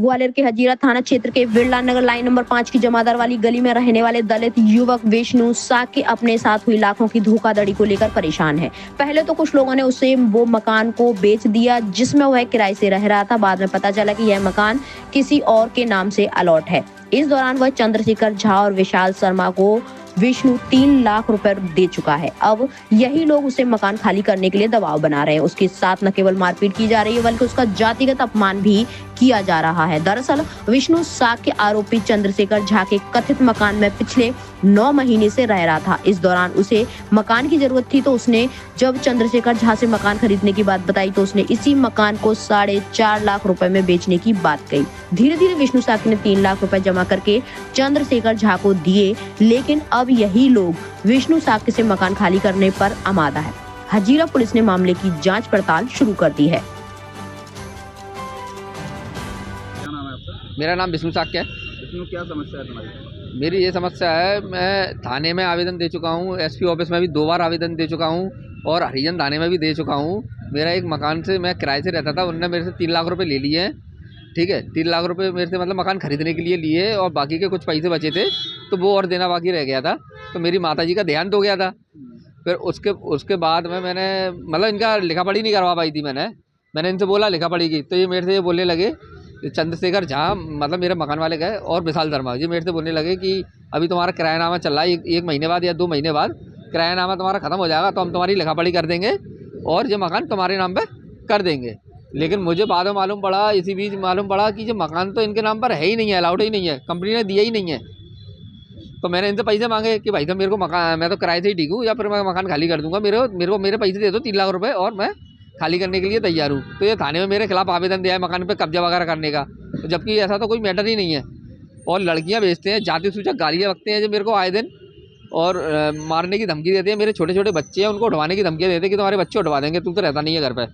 ग्वालियर के हजीरा थाना क्षेत्र के बिरला नगर लाइन नंबर 5 की जमादार वाली गली में रहने वाले दलित युवक विष्णु साक्य अपने साथ हुई लाखों की धोखाधड़ी को लेकर परेशान है। पहले तो कुछ लोगों ने उसे वो मकान को बेच दिया जिसमें वह किराए से रह रहा था। बाद में पता चला कि यह मकान किसी और के नाम से अलॉट है। इस दौरान वह चंद्रशेखर झा और विशाल शर्मा को विष्णु 3 लाख रुपए दे चुका है। अब यही लोग उसे मकान खाली करने के लिए दबाव बना रहे हैं। उसके साथ न केवल मारपीट की जा रही है बल्कि उसका जातिगत अपमान भी किया जा रहा है। दरअसल विष्णु साक्य आरोपी चंद्रशेखर झा के कथित मकान में पिछले 9 महीने से रह रहा था। इस दौरान उसे मकान की जरूरत थी तो उसने जब चंद्रशेखर झा से मकान खरीदने की बात बताई तो उसने इसी मकान को 4.5 लाख रुपए में बेचने की बात कही। धीरे धीरे विष्णु साक्य ने 3 लाख रुपए जमा करके चंद्रशेखर झा को दिए, लेकिन अब यही लोग विष्णु साक्य से मकान खाली करने पर आमादा है। हजीरा पुलिस ने मामले की जांच पड़ताल शुरू कर दी है। क्या नाम है आपका? मेरा नाम विष्णु साक्य है। विष्णु, क्या समस्या है तुम्हारी? मेरी ये समस्या है, मैं थाने में आवेदन दे चुका हूँ, एसपी ऑफिस में भी 2 बार आवेदन दे चुका हूँ और हरिजन थाने में भी दे चुका हूँ। मेरा एक मकान से मैं किराए से रहता था, उनने मेरे से 3 लाख रुपए ले लिए हैं। ठीक है, 3 लाख रुपए मेरे से मतलब मकान खरीदने के लिए लिए और बाकी के कुछ पैसे बचे थे तो वो और देना बाकी रह गया था। तो मेरी माताजी का देहांत हो गया था। फिर उसके बाद में मैंने मतलब इनका लिखा पढ़ी नहीं करवा पाई थी। मैंने इनसे बोला लिखा पढ़ी की, तो ये मेरे से ये बोलने लगे, चंद्रशेखर झा मतलब मेरे मकान वाले गए और विशाल शर्मा जी मेरे से बोलने लगे कि अभी तुम्हारा किरायानामा चल रहा है, एक महीने बाद या 2 महीने बाद किरायानामा तुम्हारा ख़त्म हो जाएगा तो हम तुम्हारी लिखा पढ़ी कर देंगे और ये मकान तुम्हारे नाम पे कर देंगे। लेकिन मुझे बाद में मालूम पड़ा, इसी बीच मालूम पड़ा कि ये मकान तो इनके नाम पर है ही नहीं है, अलाउड ही नहीं है, कंपनी ने दिया ही नहीं है। तो मैंने इनसे पैसे मांगे कि भाई साहब मेरे को मकान, मैं तो किराए से ही ठीक हूँ या फिर मैं मकान खाली कर दूंगा, मेरे पैसे दे दो 3 लाख रुपए और मैं खाली करने के लिए तैयार हूँ। तो ये थाने में मेरे खिलाफ आवेदन दिया है मकान पे कब्जा वगैरह करने का, तो जबकि ऐसा तो कोई मैटर ही नहीं है। और लड़कियाँ भेजते हैं, जाति सूचक गालियाँ बकते हैं जो मेरे को आए दिन और मारने की धमकी देते हैं। मेरे छोटे छोटे बच्चे हैं, उनको उठवाने की धमकी देते हैं कि तुम्हारे बच्चे उठवा देंगे, तू तो रहता नहीं है घर पर।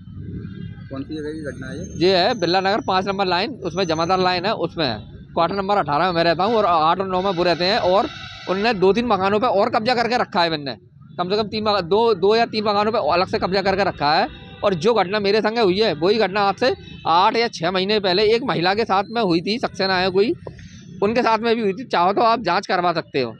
कौन सी जगह की घटना है ये है बिरला नगर 5 नंबर लाइन, उसमें जमादार लाइन है, उसमें है क्वार्टर नंबर 18 में मैं रहता हूँ और 8 और 9 में वो रहते हैं। और उन्होंने 2-3 मकानों पे और कब्जा करके रखा है। मैंने कम से कम 2 या 3 मकानों पे अलग से कब्जा करके रखा है। और जो घटना मेरे संग हुई है वही घटना आज से 8 या 6 महीने पहले एक महिला के साथ में हुई थी, सक्सेना है कोई, उनके साथ में भी हुई थी। चाहो तो आप जाँच करवा सकते हो।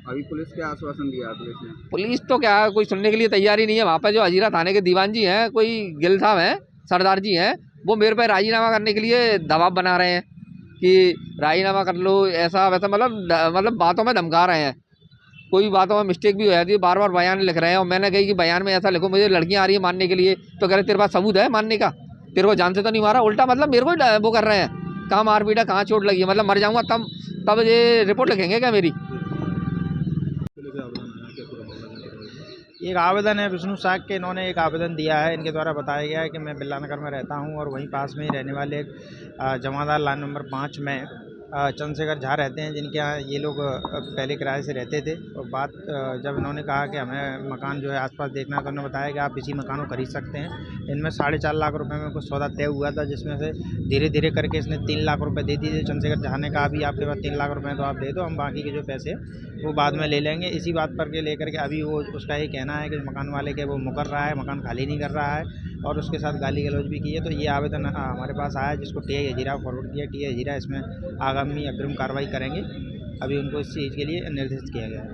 अभी पुलिस क्या आश्वासन दिया पुलिस ने? पुलिस तो क्या कोई सुनने के लिए तैयार ही नहीं है। वहाँ पर जो हजीरा थाने के दीवान जी हैं, कोई गिल साहब हैं, सरदार जी हैं, वो मेरे पे राजीनामा करने के लिए दबाव बना रहे हैं कि राजीनामा कर लो, ऐसा वैसा, मतलब बातों में धमका रहे हैं। कोई बातों में मिस्टेक भी हो जाती है, बार बार बयान लिख रहे हैं। और मैंने कही कि बयान में ऐसा लिखो, मुझे लड़कियां आ रही है मानने के लिए, तो कह रहे तेरे पास सबूत है मानने का, तेरे को जान से तो नहीं मारा। उल्टा मतलब मेरे को वो कर रहे हैं, कहाँ मारपीट है, कहाँ चोट लगी है, मतलब मर जाऊँगा तब ये रिपोर्ट लिखेंगे क्या मेरी? एक आवेदन है विष्णु साक्य के, इन्होंने एक आवेदन दिया है। इनके द्वारा बताया गया है कि मैं बिरला नगर में रहता हूं और वहीं पास में ही रहने वाले एक जमादार लाइन नंबर 5 में चंद्रशेखर झा रहते हैं, जिनके यहाँ ये लोग पहले किराए से रहते थे। और बात जब इन्होंने कहा कि हमें मकान जो है आसपास देखना है तो उन्होंने बताया कि आप इसी मकान को खरीद सकते हैं। इनमें 4.5 लाख रुपए में कुछ सौदा तय हुआ था, जिसमें से धीरे धीरे करके इसने 3 लाख रुपए दे दिए। चंद्रशेखर झा ने कहा अभी आपके पास 3 लाख रुपए हैं तो आप दे दो, हम बाकी के जो पैसे वो बाद में ले लेंगे। इसी बात पर के लेकर के अभी वो उसका ये कहना है कि मकान वाले के वो मुकर रहा है, मकान खाली नहीं कर रहा है और उसके साथ गाली गलौज भी की है। तो ये आवेदन हमारे पास आया, जिसको टीआई हजीरा फॉरवर्ड किया। टीआई हजीरा इसमें आगामी अग्रिम कार्रवाई करेंगे। अभी उनको इस चीज़ के लिए निर्देशित किया गया है।